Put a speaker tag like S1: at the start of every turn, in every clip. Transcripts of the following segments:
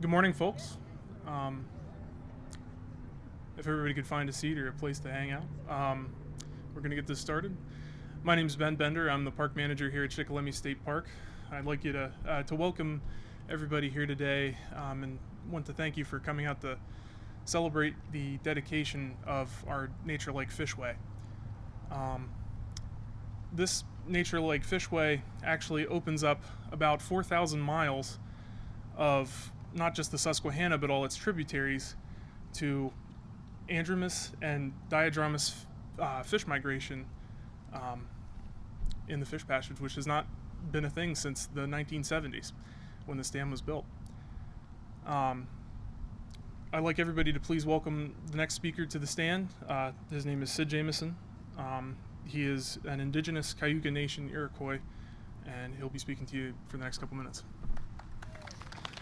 S1: Good morning, folks. If everybody could find a seat or a place to hang out, we're going to get this started. My name is Ben Bender. I'm the park manager here at Shikellamy State Park. I'd like you to welcome everybody here today and want to thank you for coming out to celebrate the dedication of our Nature Lake Fishway. This Nature Lake Fishway actually opens up about 4,000 miles of not just the Susquehanna but all its tributaries to andromous and diadromous fish migration in the fish passage, which has not been a thing since the 1970s when this dam was built. I'd like everybody to please welcome the next speaker to the stand. His name is Sid Jamison. He is an indigenous Cayuga Nation Iroquois, and he'll be speaking to you for the next couple minutes.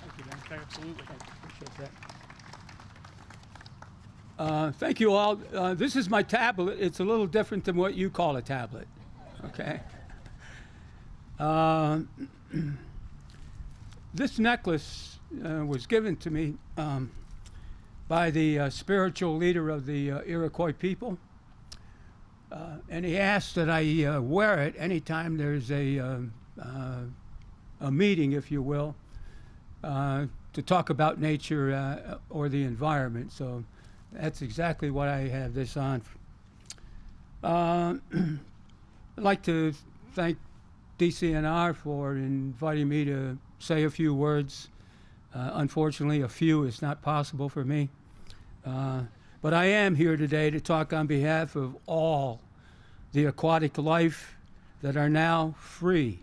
S2: Thank you, Ben.
S1: Absolutely.
S2: Appreciate that. Thank you all. This is my tablet. It's a little different than what you call a tablet. Okay. This necklace was given to me by the spiritual leader of the Iroquois people. And he asked that I wear it anytime there's a meeting, if you will, to talk about nature or the environment. So that's exactly what I have this on. I'd like to thank DCNR for inviting me to say a few words. Unfortunately, a few is not possible for me. But I am here today to talk on behalf of all the aquatic life that are now free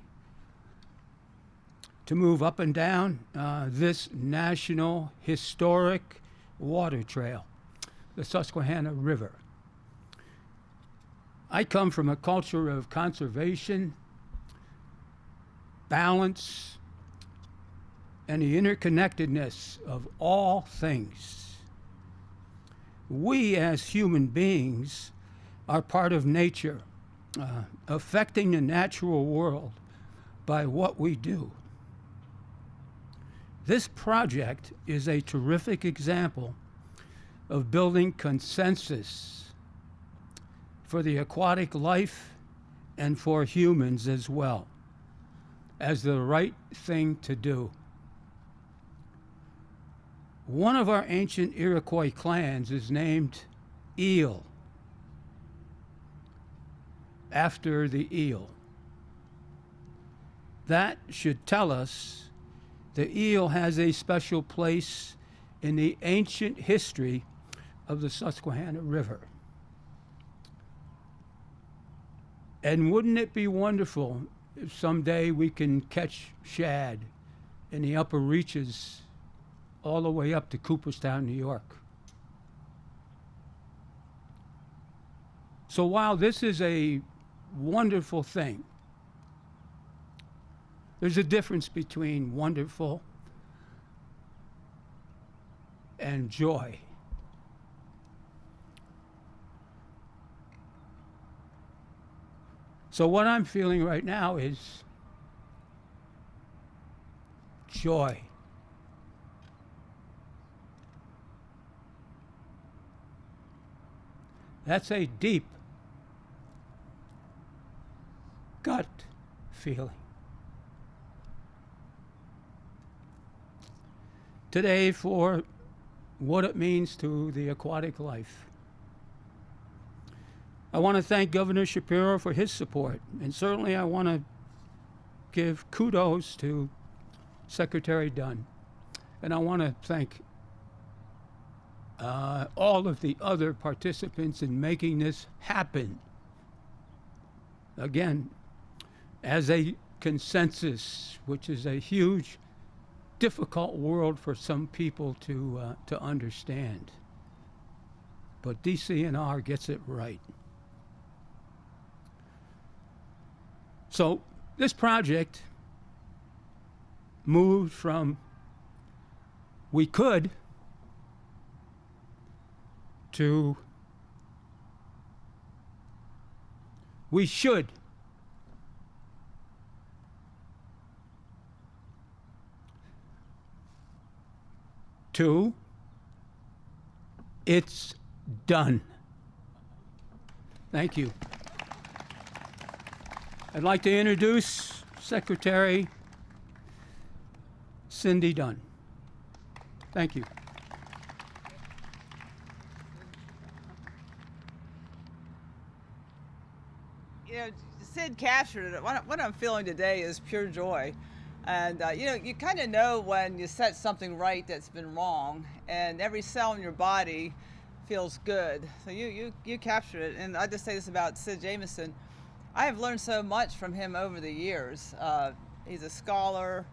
S2: to move up and down this national historic water trail, the Susquehanna River. I come from a culture of conservation, balance, and the interconnectedness of all things. We as human beings are part of nature, affecting the natural world by what we do. This project is a terrific example of building consensus for the aquatic life and for humans as well, as the right thing to do. One of our ancient Iroquois clans is named Eel, after the eel. That should tell us the eel has a special place in the ancient history of the Susquehanna River. And wouldn't it be wonderful if someday we can catch shad in the upper reaches all the way up to Cooperstown, New York? So while this is a wonderful thing, there's a difference between wonderful and joy. So what I'm feeling right now is joy. That's a deep gut feeling. Today, for what it means to the aquatic life, I want to thank Governor Shapiro for his support, and certainly I want to give kudos to Secretary Dunn, and I want to thank all of the other participants in making this happen. Again, as a consensus, which is a huge, difficult world for some people to understand. But DCNR gets it right. So this project moved from we could to we should. 2, it's done. Thank you. I'd like to introduce Secretary Cindy Dunn. Thank you.
S3: You know, Sid captured it. What I'm feeling today is pure joy. And, you know, you kind of know when you set something right that's been wrong, and every cell in your body feels good. So you captured it. And I just say this about Sid Jamison. I have learned so much from him over the years. He's a scholar,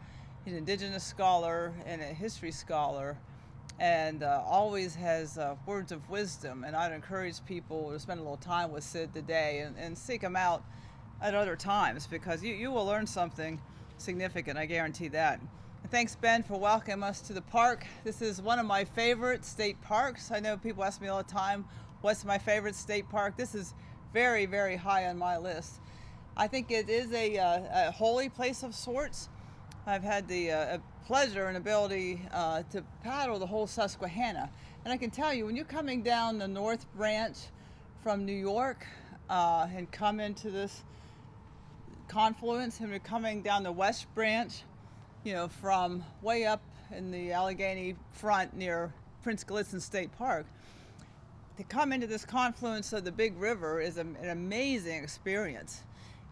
S3: he's an indigenous scholar and a history scholar, and always has words of wisdom. And I'd encourage people to spend a little time with Sid today and seek him out at other times, because you will learn something significant, I guarantee that. And thanks, Ben, for welcoming us to the park. This is one of my favorite state parks. I know people ask me all the time, what's my favorite state park? This is very, very high on my list. I think it is a holy place of sorts. I've had the pleasure and ability to paddle the whole Susquehanna. And I can tell you, when you're coming down the North Branch from New York and come into this confluence, and we're coming down the West Branch, you know, from way up in the Allegheny front near Prince Gallitzin State Park, to come into this confluence of the big river is an amazing experience.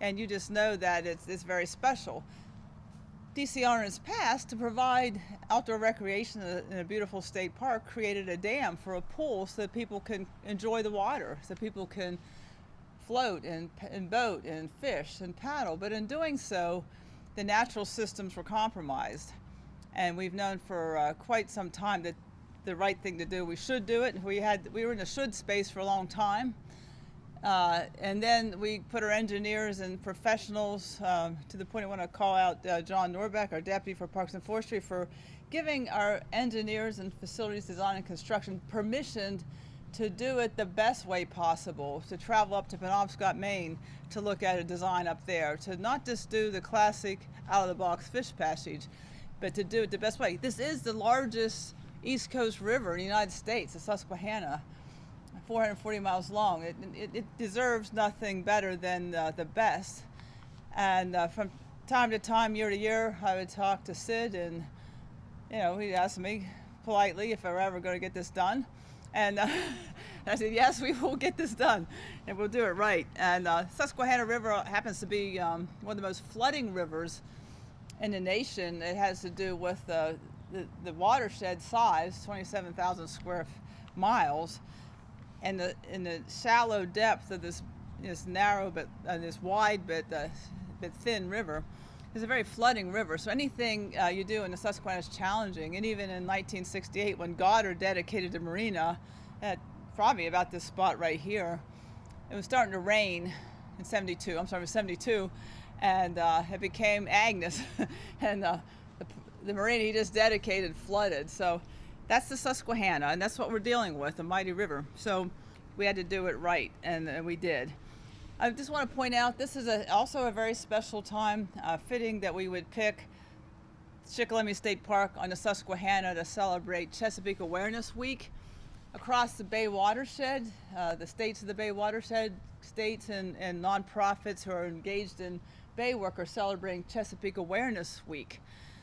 S3: And you just know that it's very special. DCNR in its past, to provide outdoor recreation in a beautiful state park, created a dam for a pool so that people can enjoy the water, so people can float and boat and fish and paddle. But in doing so, the natural systems were compromised. And we've known for quite some time that the right thing to do, we should do it. We were in the should space for a long time. And then we put our engineers and professionals to the point I want to call out John Norbeck, our Deputy for Parks and Forestry, for giving our engineers and facilities design and construction permission to do it the best way possible, to travel up to Penobscot, Maine, to look at a design up there, to not just do the classic out-of-the-box fish passage, but to do it the best way. This is the largest East Coast river in the United States, the Susquehanna, 440 miles long. It deserves nothing better than the best. And from time to time, year to year, I would talk to Sid, and you know, he'd ask me politely if I were ever going to get this done. And I said, yes, we will get this done, and we'll do it right. And Susquehanna River happens to be one of the most flooding rivers in the nation. It has to do with the watershed size, 27,000 square miles, and the shallow depth of this narrow but this wide but thin river. It's a very flooding river, so anything you do in the Susquehanna is challenging. And even in 1968, when Goddard dedicated the marina at probably about this spot right here, it was starting to rain in 72. I'm sorry, it was 72, and it became Agnes, and the marina he just dedicated flooded. So that's the Susquehanna, and that's what we're dealing with, a mighty river. So we had to do it right, and we did. I just want to point out, this is also a very special time, fitting that we would pick Shikellamy State Park on the Susquehanna to celebrate Chesapeake Awareness Week. Across the Bay watershed, the states of the Bay watershed, states and nonprofits who are engaged in Bay work are celebrating Chesapeake Awareness Week.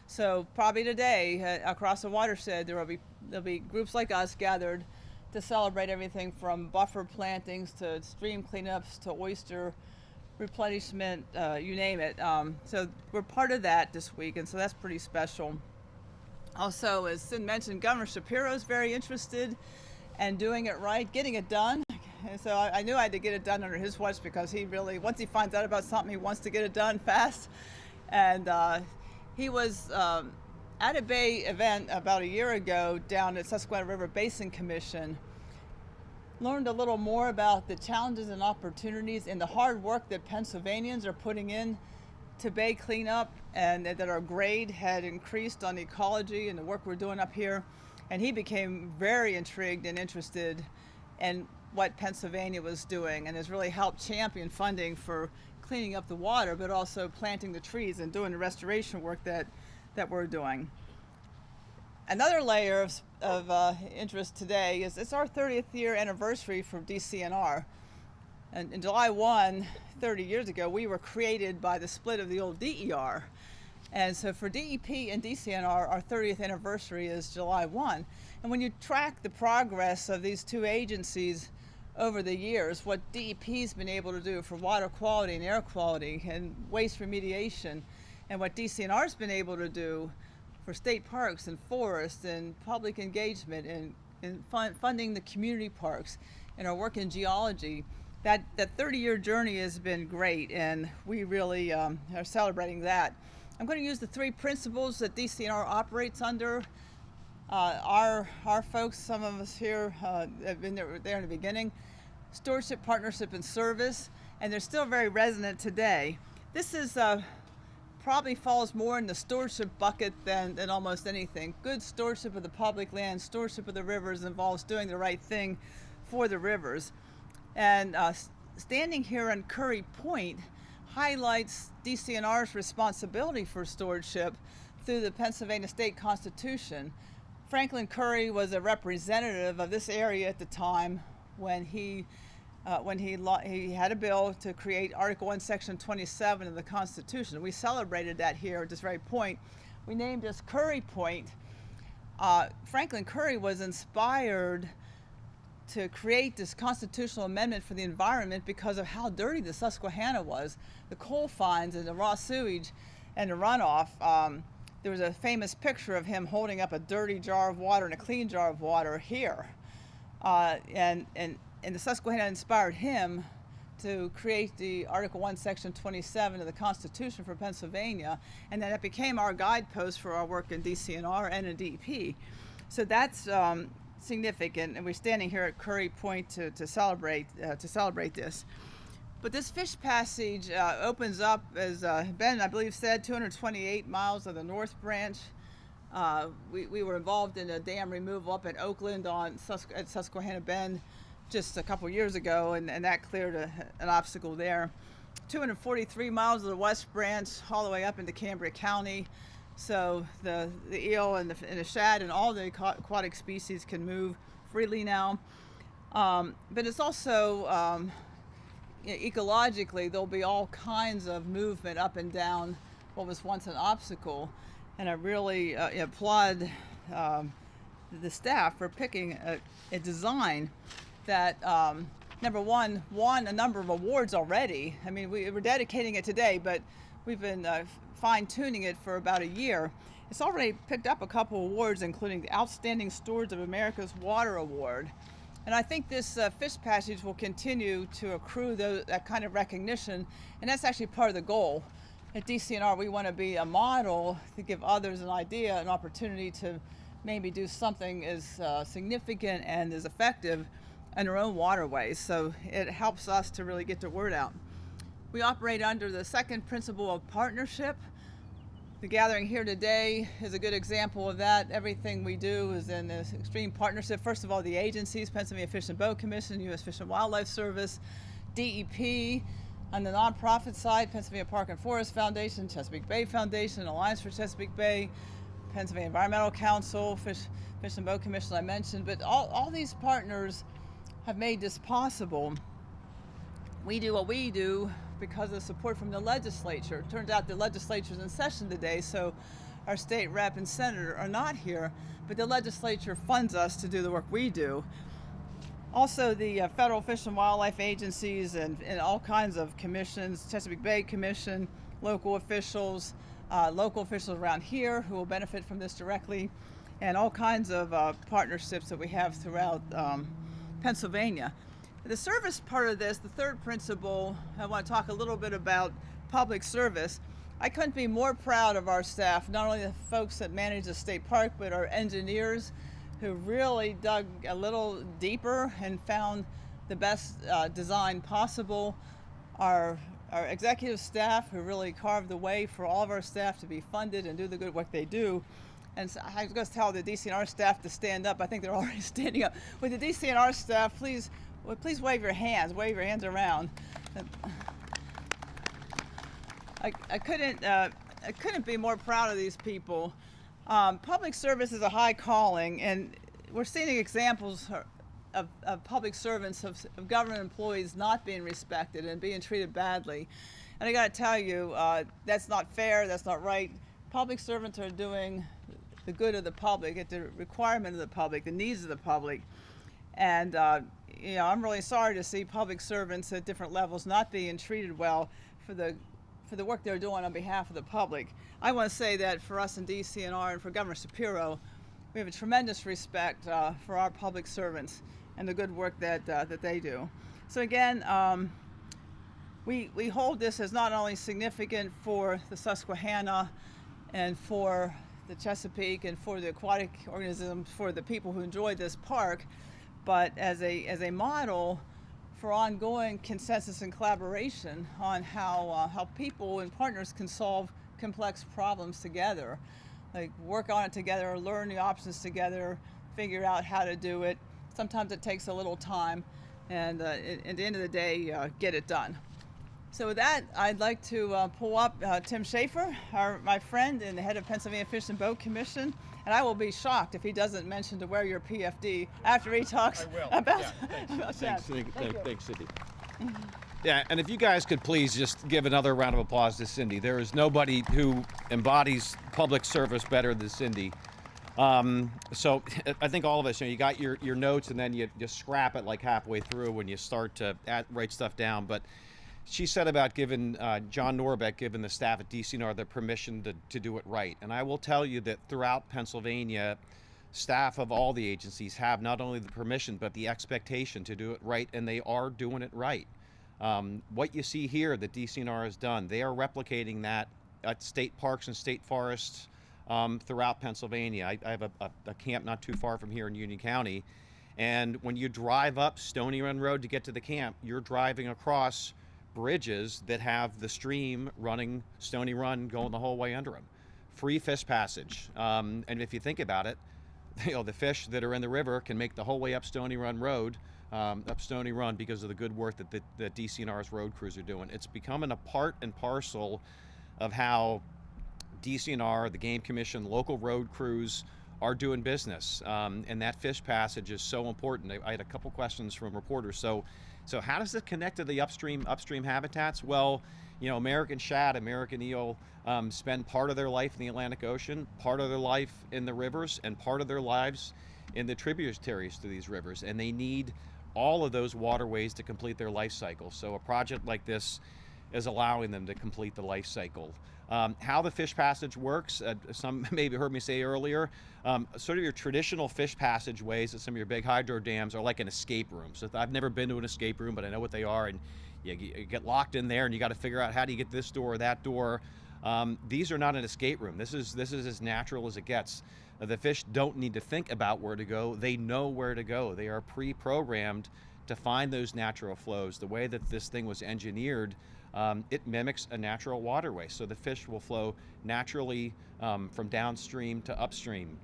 S3: So probably today, across the watershed, there'll be groups like us gathered to celebrate everything from buffer plantings to stream cleanups to oyster replenishment, you name it. So we're part of that this week, and so that's pretty special. Also, as Sid mentioned, Governor Shapiro is very interested in doing it right, getting it done. And so I knew I had to get it done under his watch, because he really, once he finds out about something, he wants to get it done fast. And he was at a Bay event about a year ago down at Susquehanna River Basin Commission, learned a little more about the challenges and opportunities and the hard work that Pennsylvanians are putting in to Bay cleanup, and that our grade had increased on ecology and the work we're doing up here. And he became very intrigued and interested in what Pennsylvania was doing, and has really helped champion funding for cleaning up the water, but also planting the trees and doing the restoration work that we're doing. Another layer of interest today is it's our 30th year anniversary for DCNR. And in July 1, 30 years ago, we were created by the split of the old DER. And so for DEP and DCNR, our 30th anniversary is July 1. And when you track the progress of these two agencies over the years, what DEP's been able to do for water quality and air quality and waste remediation, and what DCNR's been able to do for state parks and forests and public engagement and funding the community parks and our work in geology, that 30-year journey has been great, and we really are celebrating that. I'm going to use the three principles that DCNR operates under. Our folks, some of us here have been there in the beginning. Stewardship, partnership, and service, and they're still very resonant today. This is probably falls more in the stewardship bucket than almost anything. Good stewardship of the public land, stewardship of the rivers involves doing the right thing for the rivers. And standing here on Curry Point highlights DCNR's responsibility for stewardship through the Pennsylvania State Constitution. Franklin Curry was a representative of this area at the time when he had a bill to create Article 1, Section 27 of the Constitution. We celebrated that here at this very point. We named this Curry Point. Franklin Curry was inspired to create this constitutional amendment for the environment because of how dirty the Susquehanna was. The coal finds and the raw sewage and the runoff. There was a famous picture of him holding up a dirty jar of water and a clean jar of water here. And the Susquehanna inspired him to create the Article 1, Section 27 of the Constitution for Pennsylvania, and then it became our guidepost for our work in DCNR and in DEP. So that's significant, and we're standing here at Curry Point to celebrate this. But this fish passage opens up, as Ben, I believe, said, 228 miles of the North Branch. We were involved in a dam removal up in Oakland at Susquehanna Bend just a couple years ago, and that cleared an obstacle there. 243 miles of the West Branch all the way up into Cambria County. So the eel and the shad and all the aquatic species can move freely now. But it's also, ecologically, there'll be all kinds of movement up and down what was once an obstacle. And I really applaud the staff for picking a design that, number one, won a number of awards already. I mean, we're dedicating it today, but we've been fine-tuning it for about a year. It's already picked up a couple awards, including the Outstanding Stewards of America's Water Award. And I think this fish passage will continue to accrue that kind of recognition, and that's actually part of the goal. At DCNR, we want to be a model to give others an idea, an opportunity to maybe do something as significant and as effective in their own waterways. So it helps us to really get the word out. We operate under the second principle of partnership. The gathering here today is a good example of that. Everything we do is in this extreme partnership. First of all, the agencies, Pennsylvania Fish and Boat Commission, U.S. Fish and Wildlife Service, DEP. On the nonprofit side, Pennsylvania Park and Forest Foundation, Chesapeake Bay Foundation, Alliance for Chesapeake Bay, Pennsylvania Environmental Council, Fish and Boat Commission I mentioned. But all these partners have made this possible. We do what we do because of support from the legislature. It turns out the legislature's in session today, so our state rep and senator are not here, but the legislature funds us to do the work we do. Also, the federal fish and wildlife agencies and all kinds of commissions, Chesapeake Bay Commission, local officials around here who will benefit from this directly, and all kinds of partnerships that we have throughout Pennsylvania. The service part of this, the third principle, I want to talk a little bit about public service. I couldn't be more proud of our staff, not only the folks that manage the state park, but our engineers who really dug a little deeper and found the best design possible. Our executive staff who really carved the way for all of our staff to be funded and do the good work they do. And so I was going to tell the DCNR staff to stand up. I think they're already standing up. With the DCNR staff, please wave your hands. Wave your hands around. I couldn't be more proud of these people. Public service is a high calling, and we're seeing examples of public servants, of government employees not being respected and being treated badly. And I got to tell you, that's not fair, that's not right. Public servants are doing the good of the public at the requirement of the public, the needs of the public. And you know, I'm really sorry to see public servants at different levels not being treated well for the work they're doing on behalf of the public. I want to say that for us in DCNR and for Governor Shapiro, we have a tremendous respect for our public servants and the good work that they do. So again, we hold this as not only significant for the Susquehanna and for the Chesapeake and for the aquatic organisms, for the people who enjoy this park, but as a model for ongoing consensus and collaboration on how people and partners can solve complex problems together, like work on it together, learn the options together, figure out how to do it. Sometimes it takes a little time, and at the end of the day, get it done. So with that, I'd like to pull up Tim Schaefer, my friend and the head of Pennsylvania Fish and Boat Commission. And I will be shocked if he doesn't mention to wear your PFD after he talks about, about that.
S4: Thanks, Cindy. Yeah, and if you guys could please just give another round of applause to Cindy. There is nobody who embodies public service better than Cindy. So I think all of us, you got your notes, and then you scrap it like halfway through when you start to write stuff down. But she said about giving John Norbeck, giving the staff at DCNR the permission to do it right. And I will tell you that throughout Pennsylvania, staff of all the agencies have not only the permission, but the expectation to do it right, and they are doing it right. What you see here that DCNR has done, they are replicating that at state parks and state forests throughout Pennsylvania. I have a camp not too far from here in Union County, and when you drive up Stony Run Road to get to the camp, you're driving across bridges that have the stream running Stony Run going the whole way under them. Free fish passage. And if you think about it, the fish that are in the river can make the whole way up Stony Run Road, up Stony Run, because of the good work that DCNR's road crews are doing. It's becoming a part and parcel of how DCNR, the Game Commission, local road crews are doing business. And that fish passage is so important. I had a couple questions from reporters. So how does it connect to the upstream habitats? Well, American shad, American eel spend part of their life in the Atlantic Ocean, part of their life in the rivers, and part of their lives in the tributaries to these rivers. And they need all of those waterways to complete their life cycle. So a project like this is allowing them to complete the life cycle. How the fish passage works, some maybe heard me say earlier, sort of your traditional fish passageways at some of your big hydro dams are like an escape room. So I've never been to an escape room, but I know what they are, and you get locked in there and you got to figure out how do you get this door or that door. These are not an escape room. This is as natural as it gets. The fish don't need to think about where to go. They know where to go. They are pre-programmed to find those natural flows. The way that this thing was engineered, it mimics a natural waterway. So the fish will flow naturally from downstream to upstream.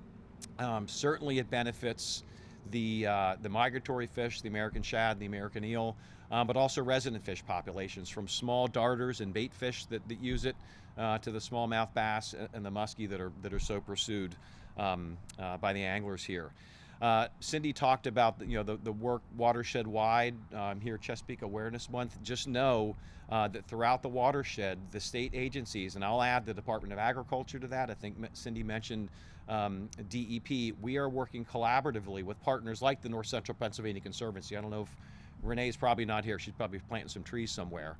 S4: Certainly it benefits the migratory fish, the American shad, the American eel, but also resident fish populations, from small darters and bait fish that use it to the smallmouth bass and the muskie that are so pursued by the anglers here. Cindy talked about the work watershed-wide here, Chesapeake Awareness Month. Just know that throughout the watershed, the state agencies, and I'll add the Department of Agriculture to that. I think Cindy mentioned DEP. We are working collaboratively with partners like the North Central Pennsylvania Conservancy. I don't know if Renee's probably not here. She's probably planting some trees somewhere.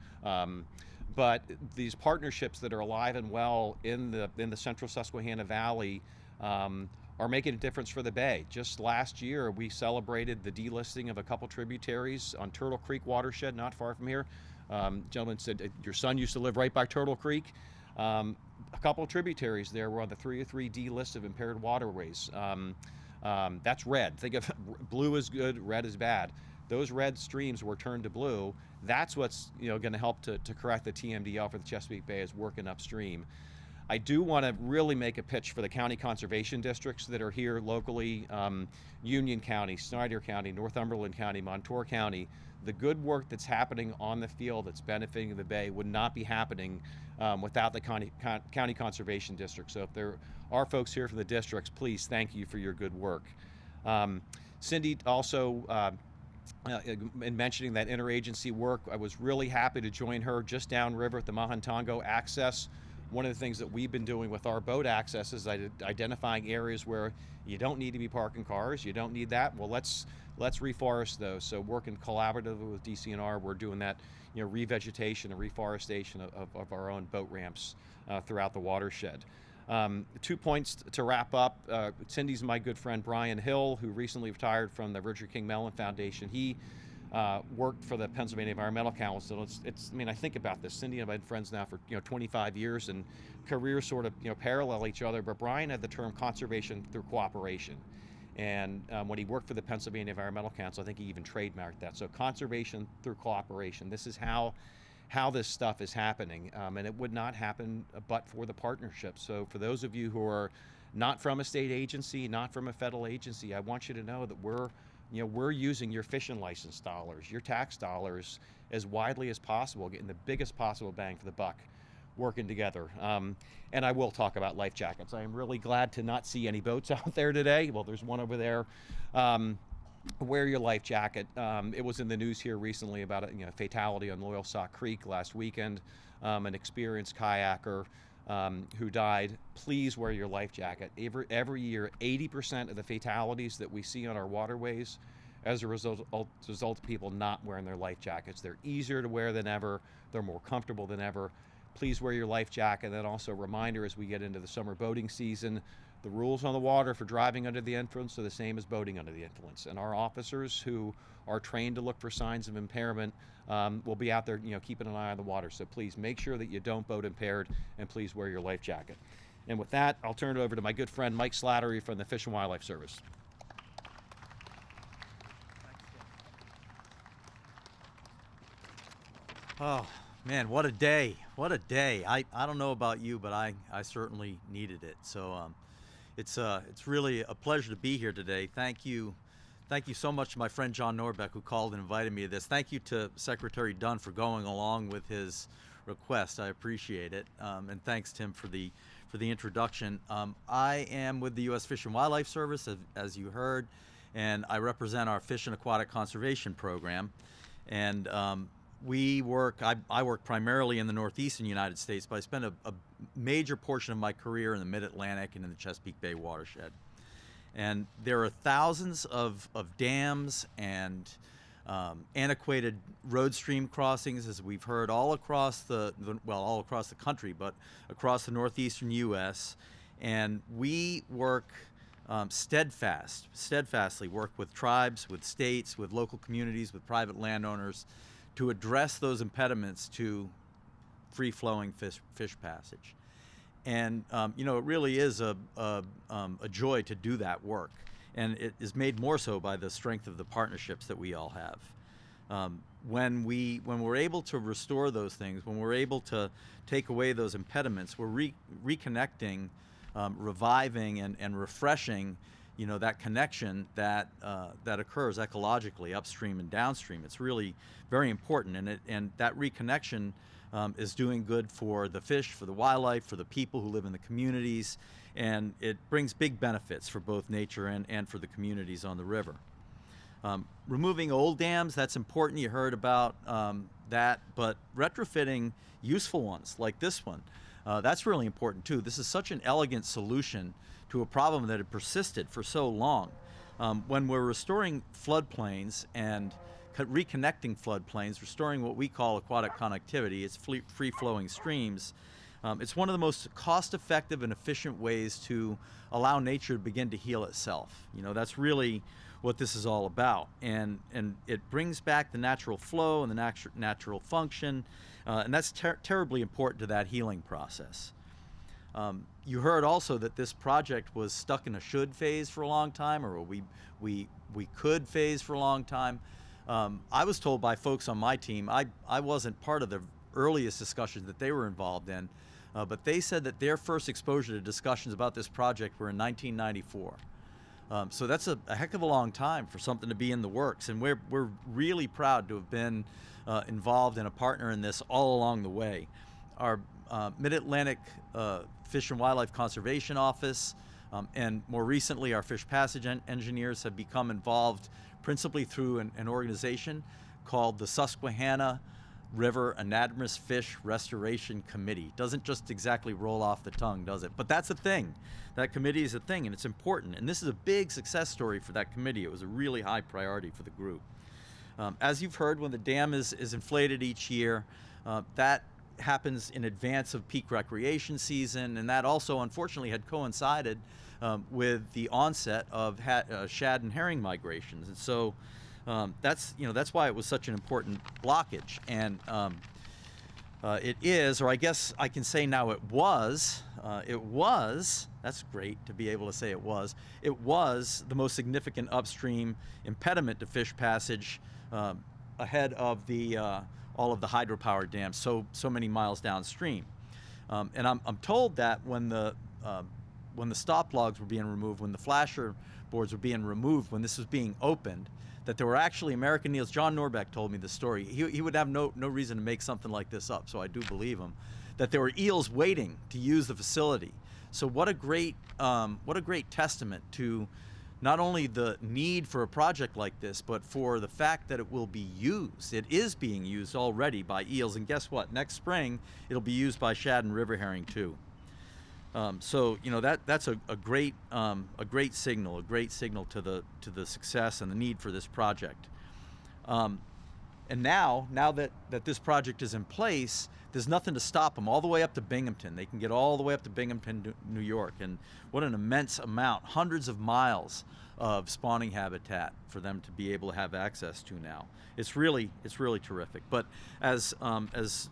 S4: But these partnerships that are alive and well in the Central Susquehanna Valley are making a difference for the Bay. Just last year, we celebrated the delisting of a couple tributaries on Turtle Creek watershed, not far from here. Gentleman said, your son used to live right by Turtle Creek. A couple tributaries there were on the 303D list of impaired waterways. That's red. Think of blue is good, red is bad. Those red streams were turned to blue. That's what's going to help to correct the TMDL for the Chesapeake Bay, is working upstream. I do want to really make a pitch for the county conservation districts that are here locally, Union County, Snyder County, Northumberland County, Montour County. The good work that's happening on the field that's benefiting the bay would not be happening without the county conservation district. So if there are folks here from the districts, please thank you for your good work. Cindy also, in mentioning that interagency work, I was really happy to join her just downriver at the Mahantongo access. One of the things that we've been doing with our boat access is identifying areas where you don't need to be parking cars, you don't need that. Well, let's reforest those. So working collaboratively with DCNR, we're doing that, revegetation and reforestation of our own boat ramps throughout the watershed. 2 points to wrap up. Cindy's my good friend Brian Hill, who recently retired from the Richard King Mellon Foundation. He worked for the Pennsylvania Environmental Council. I mean, I think about this. Cindy and I have been friends now for 25 years, and careers sort of parallel each other. But Brian had the term conservation through cooperation, and when he worked for the Pennsylvania Environmental Council, I think he even trademarked that. So conservation through cooperation. This is how this stuff is happening, and it would not happen but for the partnership. So for those of you who are not from a state agency, not from a federal agency, I want you to know that we're using your fishing license dollars, your tax dollars, as widely as possible, getting the biggest possible bang for the buck, working together. And I will talk about life jackets. I am really glad to not see any boats out there today. Well, there's one over there. Wear your life jacket. It was in the news here recently about a fatality on Loyalsock Creek last weekend, an experienced kayaker who died. Please wear your life jacket. Every year, 80% of the fatalities that we see on our waterways as a result of people not wearing their life jackets. They're easier to wear than ever. They're more comfortable than ever. Please wear your life jacket. And then also a reminder, as we get into the summer boating season, the rules on the water for driving under the influence are the same as boating under the influence. And our officers who are trained to look for signs of impairment will be out there, keeping an eye on the water. So please make sure that you don't boat impaired, and please wear your life jacket. And with that, I'll turn it over to my good friend Mike Slattery from the Fish and Wildlife Service.
S5: Oh man, what a day! What a day! I don't know about you, but I certainly needed it. So it's really a pleasure to be here today. Thank you so much to my friend John Norbeck, who called and invited me to this. Thank you to Secretary Dunn for going along with his request. I appreciate it, and thanks Tim for the introduction. I am with the U.S. Fish and Wildlife Service, as you heard, and I represent our Fish and Aquatic Conservation Program. And I work primarily in the northeastern United States, but I spent a major portion of my career in the Mid-Atlantic and in the Chesapeake Bay watershed. And there are thousands of dams and antiquated road stream crossings, as we've heard, all across the country, but across the northeastern U.S. And we work steadfastly work with tribes, with states, with local communities, with private landowners, to address those impediments to free-flowing fish passage. And it really is a joy to do that work, and it is made more so by the strength of the partnerships that we all have. When we're able to restore those things, when we're able to take away those impediments, we're reconnecting, reviving, and refreshing that connection that occurs ecologically upstream and downstream. It's really very important, and that reconnection is doing good for the fish, for the wildlife, for the people who live in the communities, and it brings big benefits for both nature and for the communities on the river. Removing old dams, that's important. You heard about that, but retrofitting useful ones like this one, that's really important too. This is such an elegant solution to a problem that had persisted for so long. When we're restoring floodplains and reconnecting floodplains, restoring what we call aquatic connectivity, it's free-flowing streams, it's one of the most cost-effective and efficient ways to allow nature to begin to heal itself. That's really what this is all about. And it brings back the natural flow and the natural function, and that's terribly important to that healing process. You heard also that this project was stuck in a should phase for a long time, or we could phase for a long time. I was told by folks on my team, I wasn't part of the earliest discussions that they were involved in, but they said that their first exposure to discussions about this project were in 1994. So that's a heck of a long time for something to be in the works, and we're really proud to have been involved and a partner in this all along the way. Our Mid-Atlantic Fish and Wildlife Conservation Office and more recently our fish passage engineers have become involved principally through an organization called the Susquehanna River Anadromous Fish Restoration Committee. Doesn't just exactly roll off the tongue, does it? But that's a thing. That committee is a thing, and it's important. And this is a big success story for that committee. It was a really high priority for the group. As you've heard, when the dam is inflated each year, that happens in advance of peak recreation season, and that also unfortunately had coincided with the onset of shad and herring migrations. And so that's why it was such an important blockage. And it is, or I guess I can say now it was, that's great to be able to say it was the most significant upstream impediment to fish passage ahead of the all of the hydropower dams so many miles downstream. And I'm told that when the stop logs were being removed, when the flasher boards were being removed, when this was being opened, that there were actually American eels. John Norbeck told me the story. He would have no reason to make something like this up, so I do believe him, that there were eels waiting to use the facility. So what a great testament to not only the need for a project like this, but for the fact that it will be used. It is being used already by eels, and guess what? Next spring, it'll be used by shad and river herring too. So that's a great signal to the success and the need for this project. And now that this project is in place, there's nothing to stop them all the way up to Binghamton. They can get all the way up to Binghamton, New York, and what an immense amount, hundreds of miles of spawning habitat for them to be able to have access to now. It's really terrific. But as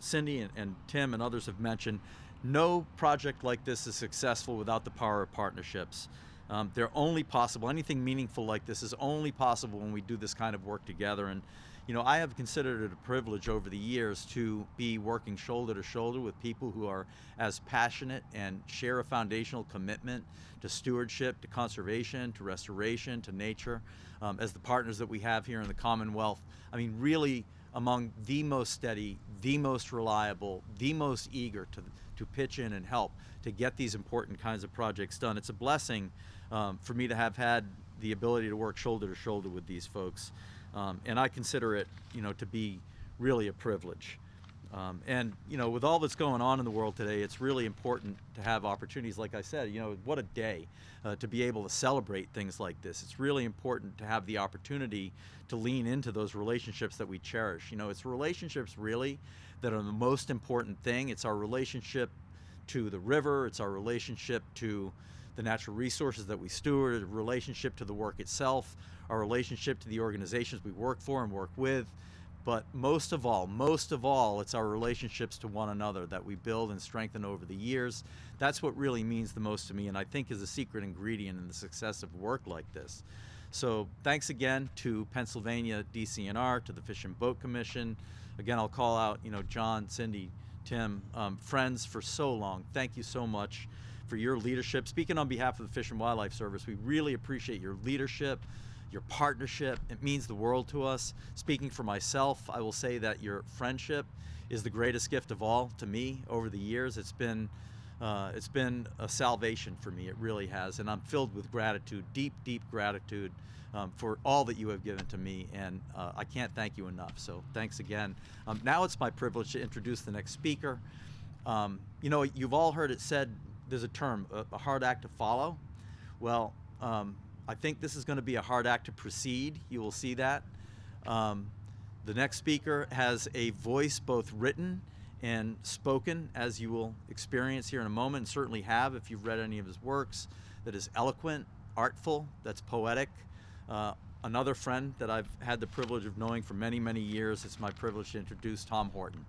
S5: Cindy and Tim and others have mentioned, no project like this is successful without the power of partnerships. They're only possible. Anything meaningful like this is only possible when we do this kind of work together. And I have considered it a privilege over the years to be working shoulder to shoulder with people who are as passionate and share a foundational commitment to stewardship, to conservation, to restoration, to nature, as the partners that we have here in the Commonwealth. I mean, really among the most steady, the most reliable, the most eager to pitch in and help to get these important kinds of projects done. It's a blessing for me to have had the ability to work shoulder to shoulder with these folks. And I consider it, to be really a privilege. And with all that's going on in the world today, it's really important to have opportunities. Like I said, what a day to be able to celebrate things like this. It's really important to have the opportunity to lean into those relationships that we cherish. It's relationships really that are the most important thing. It's our relationship to the river. It's our relationship to the natural resources that we steward, a relationship to the work itself, our relationship to the organizations we work for and work with. But most of all, it's our relationships to one another that we build and strengthen over the years. That's what really means the most to me, and I think is a secret ingredient in the success of work like this. So thanks again to Pennsylvania DCNR, to the Fish and Boat Commission. Again, I'll call out, John, Cindy, Tim, friends for so long. Thank you so much for your leadership. Speaking on behalf of the Fish and Wildlife Service, we really appreciate your leadership, your partnership. It means the world to us. Speaking for myself, I will say that your friendship is the greatest gift of all to me over the years. It's been a salvation for me. It really has, and I'm filled with gratitude, deep gratitude for all that you have given to me, and I can't thank you enough. So thanks again. Now it's my privilege to introduce the next speaker. You've all heard it said, there's a term, a hard act to follow. Well, I think this is going to be a hard act to proceed. You will see that. The next speaker has a voice both written and spoken, as you will experience here in a moment, and certainly have if you've read any of his works, that is eloquent, artful, that's poetic. Another friend that I've had the privilege of knowing for many, many years, it's my privilege to introduce Tom Horton.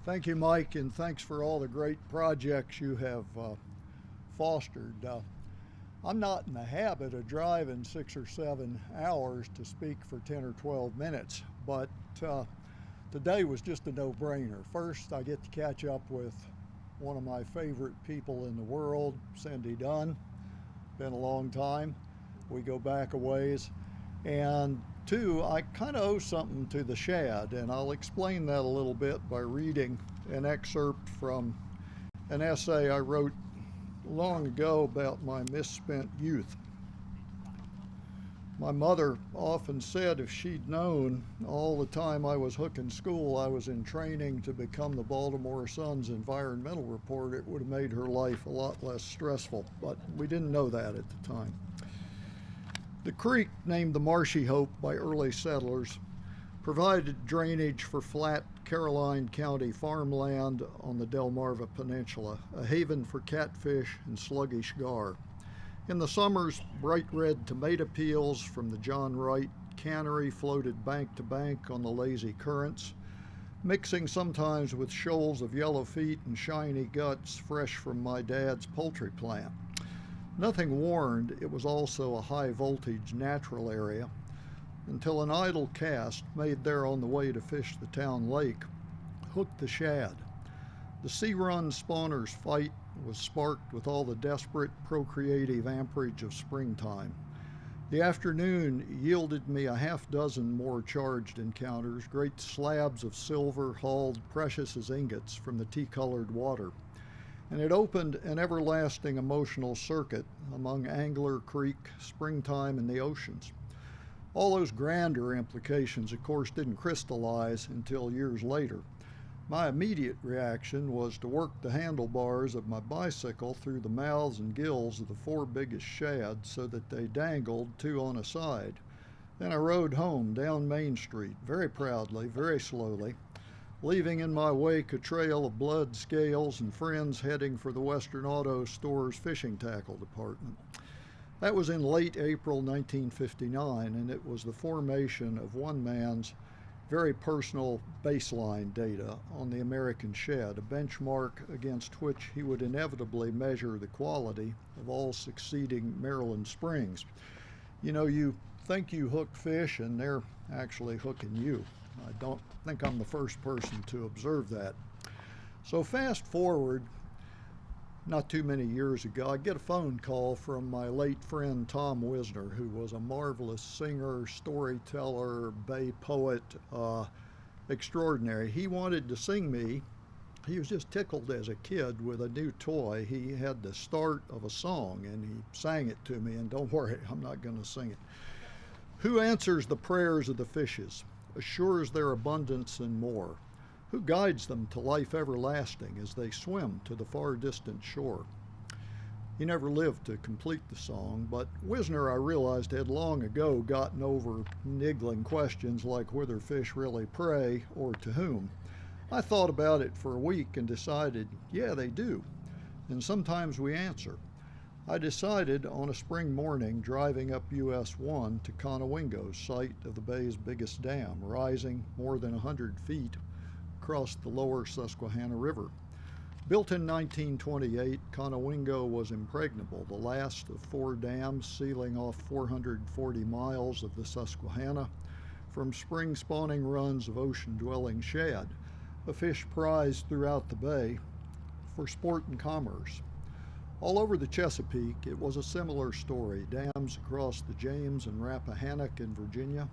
S6: Thank you, Mike, and thanks for all the great projects you have fostered. I'm not in the habit of driving 6 or 7 hours to speak for 10 or 12 minutes, but today was just a no-brainer. First, I get to catch up with one of my favorite people in the world, Cindy Dunn. Been a long time. We go back a ways. And two, I kind of owe something to the shad, and I'll explain that a little bit by reading an excerpt from an essay I wrote long ago about my misspent youth. My mother often said if she'd known all the time I was hooking school I was in training to become the Baltimore Sun's environmental reporter, it would have made her life a lot less stressful, but we didn't know that at the time. The creek, named the Marshy Hope by early settlers, provided drainage for flat Caroline County farmland on the Delmarva Peninsula, a haven for catfish and sluggish gar. In the summers, bright red tomato peels from the John Wright cannery floated bank to bank on the lazy currents, mixing sometimes with shoals of yellow feet and shiny guts fresh from my dad's poultry plant. Nothing warned it was also a high-voltage natural area until an idle cast made there on the way to fish the town lake hooked the shad. The sea-run spawners fight was sparked with all the desperate procreative amperage of springtime. The afternoon yielded me a half-dozen more charged encounters, great slabs of silver hauled precious as ingots from the tea-colored water. And it opened an everlasting emotional circuit among Angler Creek, springtime, and the oceans. All those grander implications, of course, didn't crystallize until years later. My immediate reaction was to work the handlebars of my bicycle through the mouths and gills of the 4 biggest shad so that they dangled 2 on a side. Then I rode home down Main Street, very proudly, very slowly, leaving in my wake a trail of blood, scales, and friends heading for the Western Auto Store's fishing tackle department. That was in late April 1959, and it was the formation of one man's very personal baseline data on the American shad, a benchmark against which he would inevitably measure the quality of all succeeding Maryland springs. You know, you think you hook fish and they're actually hooking you. I don't think I'm the first person to observe that. So fast forward, not too many years ago, I get a phone call from my late friend Tom Wisner, who was a marvelous singer, storyteller, bay poet, extraordinary. He wanted to sing me. He was just tickled as a kid with a new toy. He had the start of a song and he sang it to me, and don't worry, I'm not going to sing it. Who answers the prayers of the fishes, assures their abundance and more? Who guides them to life everlasting as they swim to the far distant shore? He never lived to complete the song, but Wisner, I realized, had long ago gotten over niggling questions like whether fish really prey or to whom. I thought about it for a week and decided, yeah, they do. And sometimes we answer. I decided on a spring morning driving up US 1 to Conowingo, site of the bay's biggest dam, rising more than 100 feet across the lower Susquehanna River. Built in 1928, Conowingo was impregnable, the last of 4 dams sealing off 440 miles of the Susquehanna from spring spawning runs of ocean-dwelling shad, a fish prized throughout the bay for sport and commerce. All over the Chesapeake, it was a similar story. Dams across the James and Rappahannock in Virginia,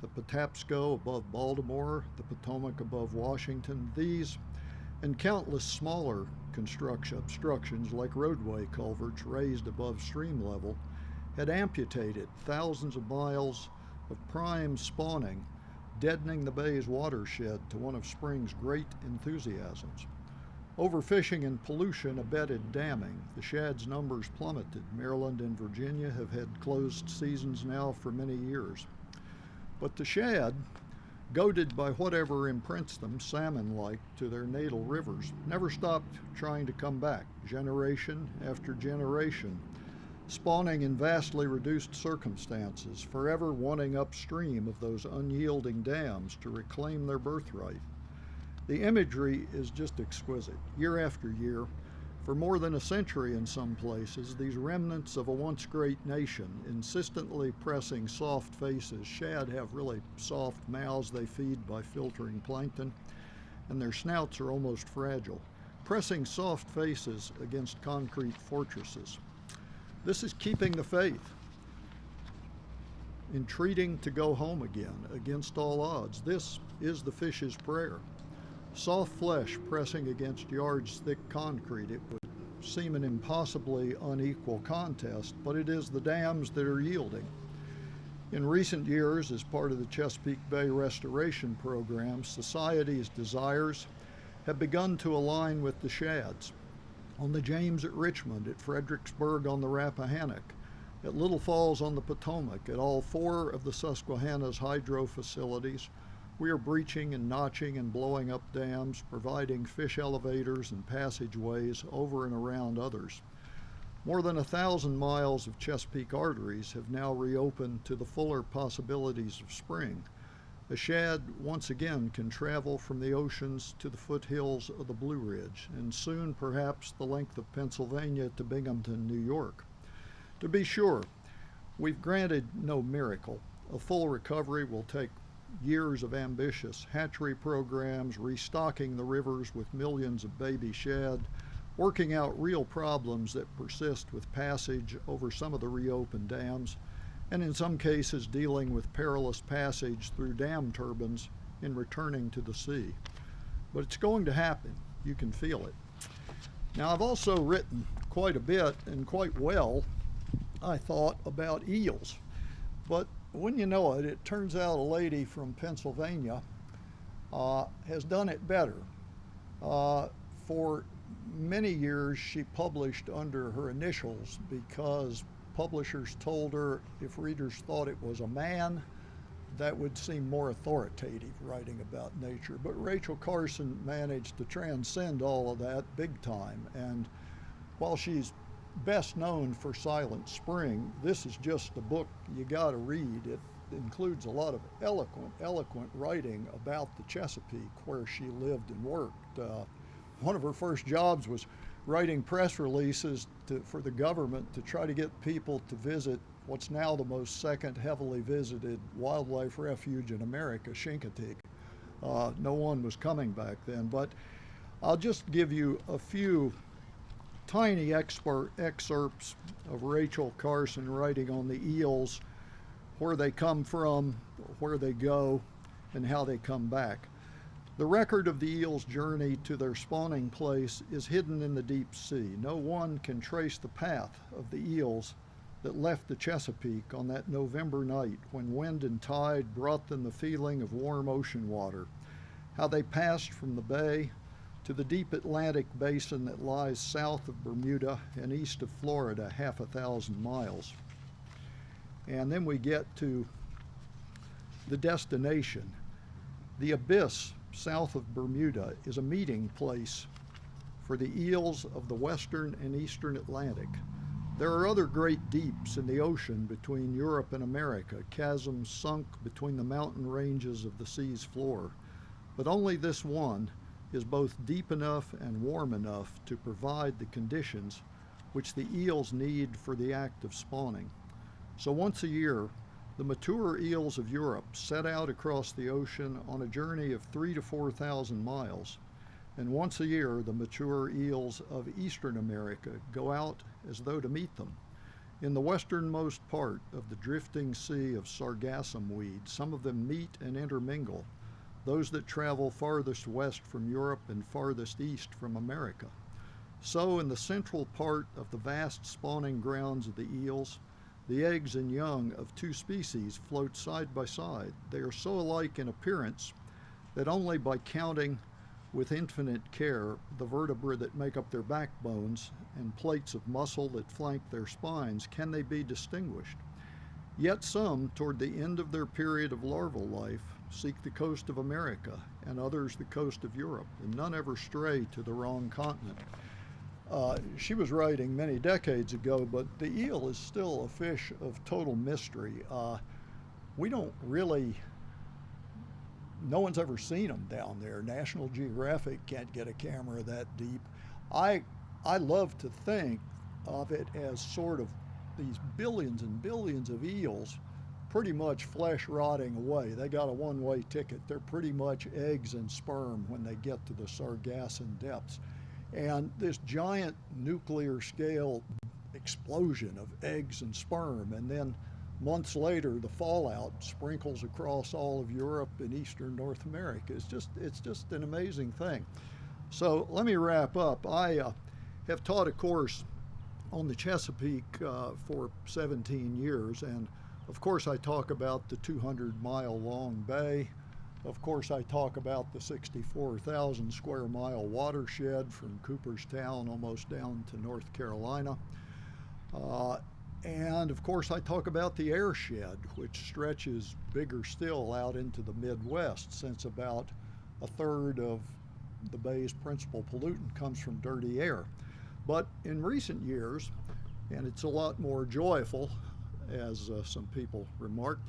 S6: the Patapsco above Baltimore, the Potomac above Washington, these and countless smaller obstructions like roadway culverts raised above stream level had amputated thousands of miles of prime spawning, deadening the bay's watershed to one of spring's great enthusiasms. Overfishing and pollution abetted damming. The shad's numbers plummeted. Maryland and Virginia have had closed seasons now for many years. But the shad, goaded by whatever imprints them salmon-like to their natal rivers, never stopped trying to come back, generation after generation, spawning in vastly reduced circumstances, forever wanting upstream of those unyielding dams to reclaim their birthright. The imagery is just exquisite. Year after year, For more than a century in some places, these remnants of a once great nation, insistently pressing soft faces. Shad have really soft mouths they feed by filtering plankton, and their snouts are almost fragile, pressing soft faces against concrete fortresses. This is keeping the faith, entreating to go home again against all odds. This is the fish's prayer. Soft flesh pressing against yards thick concrete. It would seem an impossibly unequal contest, but it is the dams that are yielding. In recent years, as part of the Chesapeake Bay restoration program, society's desires have begun to align with the shads. On the James at Richmond, at Fredericksburg on the Rappahannock, at Little Falls on the Potomac, at all 4 of the Susquehanna's hydro facilities, we are breaching and notching and blowing up dams, providing fish elevators and passageways over and around others. More than 1,000 miles of Chesapeake arteries have now reopened to the fuller possibilities of spring. The shad once again can travel from the oceans to the foothills of the Blue Ridge, and soon perhaps the length of Pennsylvania to Binghamton, New York. To be sure, we've granted no miracle. A full recovery will take years of ambitious hatchery programs, restocking the rivers with millions of baby shad, working out real problems that persist with passage over some of the reopened dams, and in some cases dealing with perilous passage through dam turbines in returning to the sea. But it's going to happen. You can feel it. Now, I've also written quite a bit and quite well, I thought, about eels. But when you know it, it turns out a lady from Pennsylvania has done it better. For many years, she published under her initials because publishers told her if readers thought it was a man, that would seem more authoritative writing about nature. But Rachel Carson managed to transcend all of that big time. And while she's best known for Silent Spring, this is just a book you got to read. It includes a lot of eloquent writing about the Chesapeake, where she lived and worked. One of her first jobs was writing press releases for the government to try to get people to visit what's now the most second heavily visited wildlife refuge in America, Chincoteague. No one was coming back then, but I'll just give you a few tiny excerpts of Rachel Carson writing on the eels, where they come from, where they go, and how they come back. The record of the eels' journey to their spawning place is hidden in the deep sea. No one can trace the path of the eels that left the Chesapeake on that November night when wind and tide brought them the feeling of warm ocean water, how they passed from the bay to the deep Atlantic basin that lies south of Bermuda and east of Florida, 1,000 miles. And then we get to the destination. The abyss south of Bermuda is a meeting place for the eels of the western and eastern Atlantic. There are other great deeps in the ocean between Europe and America, chasms sunk between the mountain ranges of the sea's floor, but only this one is both deep enough and warm enough to provide the conditions which the eels need for the act of spawning. So once a year, the mature eels of Europe set out across the ocean on a journey of 3,000 to 4,000 miles. And once a year, the mature eels of Eastern America go out as though to meet them. In the westernmost part of the drifting sea of sargassum weed, some of them meet and intermingle, those that travel farthest west from Europe and farthest east from America. So in the central part of the vast spawning grounds of the eels, the eggs and young of two species float side by side. They are so alike in appearance that only by counting with infinite care the vertebrae that make up their backbones and plates of muscle that flank their spines can they be distinguished. Yet some, toward the end of their period of larval life, seek the coast of America, and others the coast of Europe, and none ever stray to the wrong continent. She was writing many decades ago, but the eel is still a fish of total mystery. We don't really, no one's ever seen them down there. National Geographic can't get a camera that deep. I I love to think of it as sort of these billions and billions of eels pretty much flesh rotting away. They got a one-way ticket. They're pretty much eggs and sperm when they get to the Sargassum depths. And this giant nuclear scale explosion of eggs and sperm, and then months later the fallout sprinkles across all of Europe and Eastern North America. It's just an amazing thing. So let me wrap up. I have taught a course on the Chesapeake for 17 years, and of course I talk about the 200-mile long bay. Of course I talk about the 64,000 square mile watershed from Cooperstown almost down to North Carolina. And of course I talk about the airshed, which stretches bigger still out into the Midwest, since about a third of the bay's principal pollutant comes from dirty air. But in recent years, and it's a lot more joyful, as some people remarked,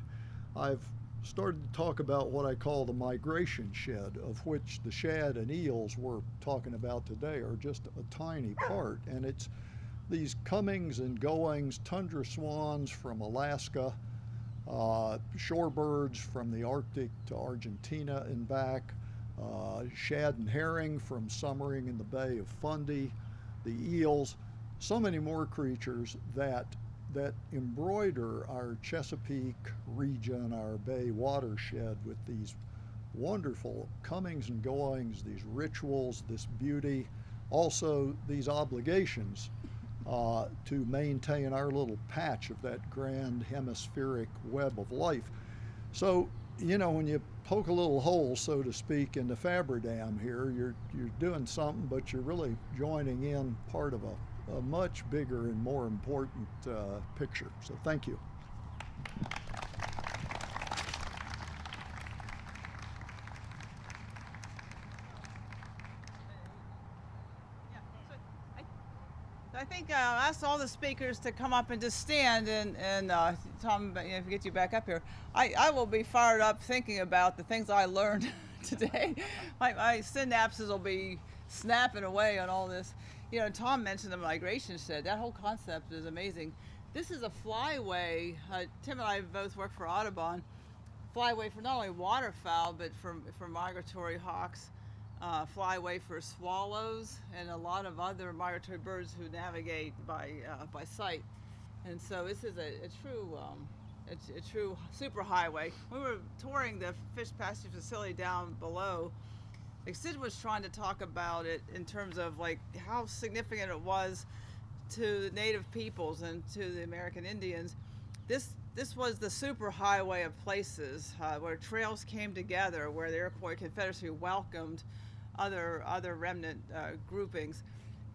S6: I've started to talk about what I call the migration shed, of which the shad and eels we're talking about today are just a tiny part. And it's these comings and goings, tundra swans from Alaska, shorebirds from the Arctic to Argentina and back, shad and herring from summering in the Bay of Fundy, the eels, so many more creatures that embroider our Chesapeake region, our bay watershed, with these wonderful comings and goings, these rituals, this beauty, also these obligations to maintain our little patch of that grand hemispheric web of life. So, you know, when you poke a little hole, so to speak, in the Fabridam here, you're doing something, but you're really joining in part of a much bigger and more important picture. So thank you.
S3: I think I asked all the speakers to come up and just stand, and Tom, if we get you back up here, I will be fired up thinking about the things I learned today. My synapses will be snapping away on all this. You know, Tom mentioned the migration shed. That whole concept is amazing. This is a flyway. Tim and I both work for Audubon. Flyway for not only waterfowl, but for migratory hawks. Flyway for swallows and a lot of other migratory birds who navigate by sight. And so this is a true super highway. We were touring the fish passage facility down below. Like Sid was trying to talk about it in terms of like how significant it was to the native peoples and to the American Indians. This was the super highway of places where trails came together, where the Iroquois Confederacy welcomed other remnant groupings.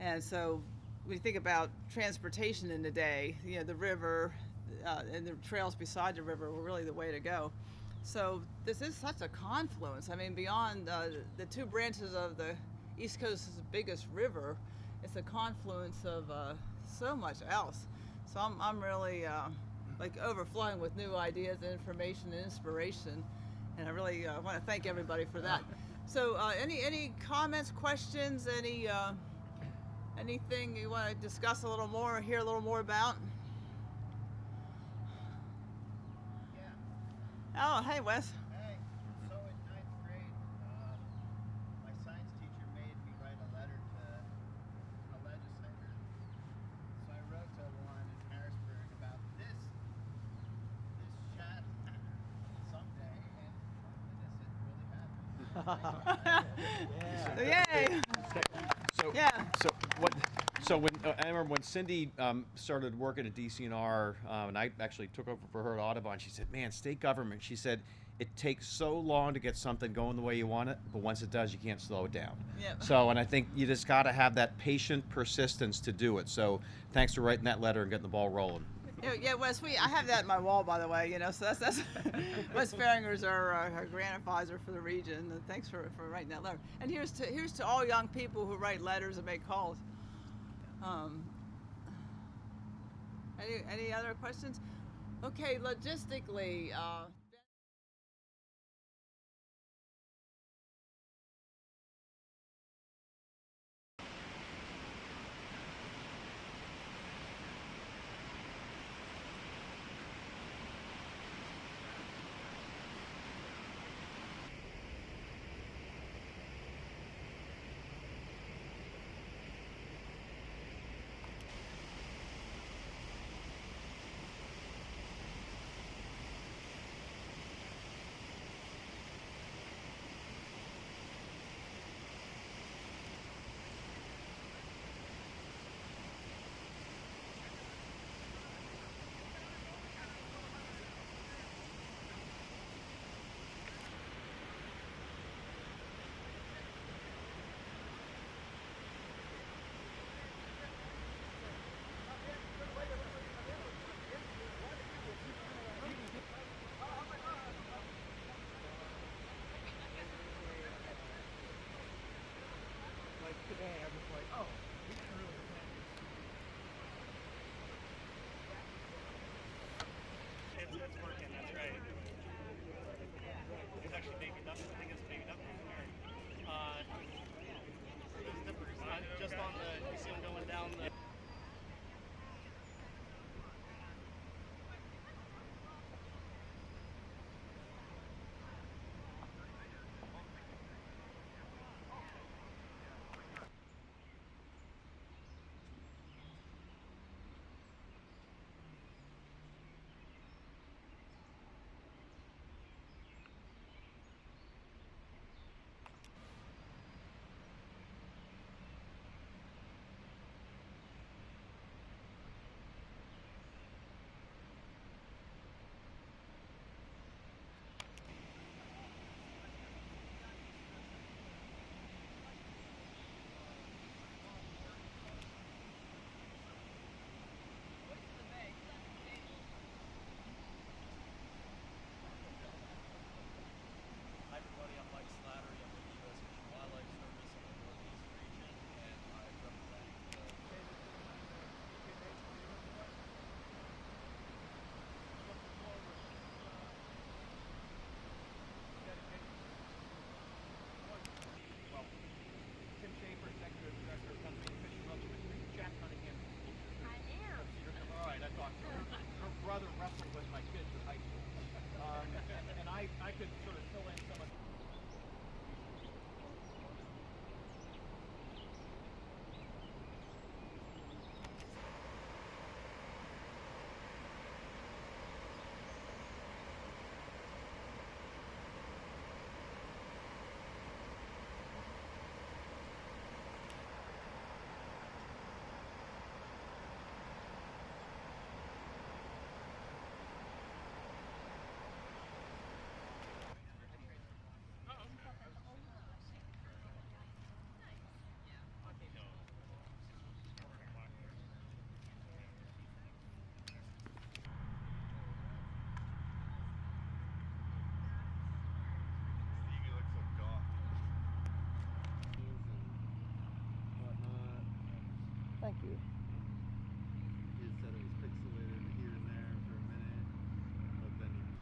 S3: And so when you think about transportation in the day, you know, the river and the trails beside the river were really the way to go. So this is such a confluence. I mean, beyond the two branches of the East Coast's biggest river, it's a confluence of so much else. So I'm really like overflowing with new ideas, information, and inspiration, and I really want to thank everybody for that. So any comments, questions, anything you want to discuss a little more, or hear a little more about? Oh, hey, Wes.
S7: Hey, so in 9th grade, my science teacher made me write a letter to a legislator. So I wrote to one in Harrisburg about this chat someday, and it really happened.
S3: Yay!
S4: So when I remember when Cindy started working at DCNR, and I actually took over for her at Audubon, she said, man, state government, she said, it takes so long to get something going the way you want it, but once it does, you can't slow it down.
S3: Yep.
S4: So, and I think you just got to have that patient persistence to do it. So thanks for writing that letter and getting the ball rolling.
S3: Yeah, Wes, I have that in my wall, by the way, you know, so that's Wes Farringer's our grant advisor for the region, and thanks for writing that letter. And here's to all young people who write letters and make calls. Any other questions? Okay, logistically,
S8: down the brother wrestled with my kids in high school, and I could sort of fill in some of.
S3: Thank you.
S9: He had said it was pixelated here and there for a minute, but then he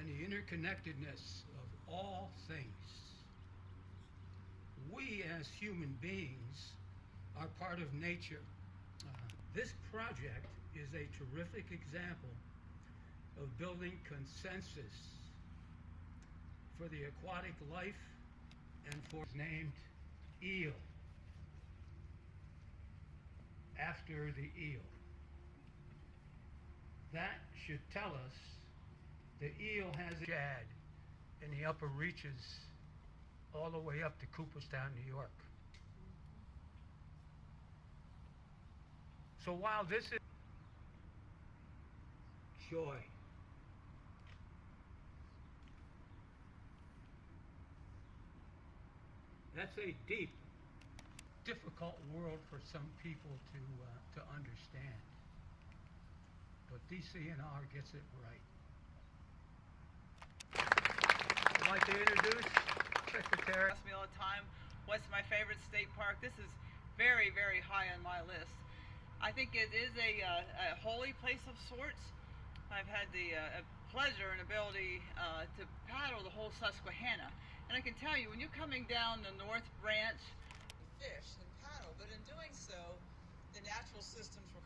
S2: and the interconnectedness of all things. We as human beings are part of nature. This project is a terrific example of building consensus for the aquatic life and for named eel, after the eel. That should tell us the eel has a shad in the upper reaches all the way up to Cooperstown, New York. So while this is joy, that's a deep, difficult world for some people to understand. But DCNR gets it right. I'd like to introduce Secretary.
S3: Ask me all the time, what's my favorite state park? This is very, very high on my list. I think it is a holy place of sorts. I've had the pleasure and ability to paddle the whole Susquehanna. And I can tell you, when you're coming down the North Branch, fish and paddle, but in doing so, the natural systems were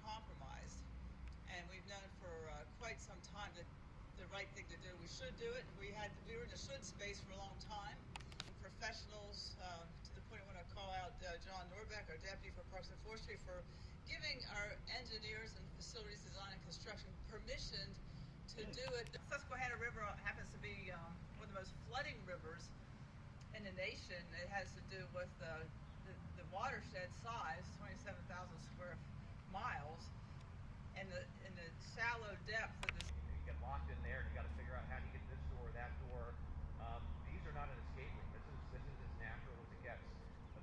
S3: and we've known for quite some time that the right thing to do. We should do it. We were in the should space for a long time. Professionals, to the point I want to call out John Norbeck, our deputy for Parks and Forestry, for giving our engineers and facilities design and construction permission to do it. The Susquehanna River happens to be one of the most flooding rivers in the nation. It has to do with the watershed size, 27,000 square miles, and the shallow depth of this.
S8: You get locked in there, and you got to figure out how do you get this door, that door. These are not an escape room. This is as natural as it gets.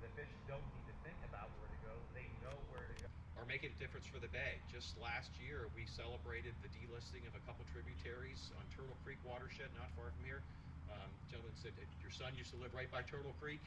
S8: The fish don't need to think about where to go. They know where to go.
S10: Are making a difference for the bay. Just last year, we celebrated the delisting of a couple tributaries on Turtle Creek watershed, not far from here. Gentleman said your son used to live right by Turtle Creek.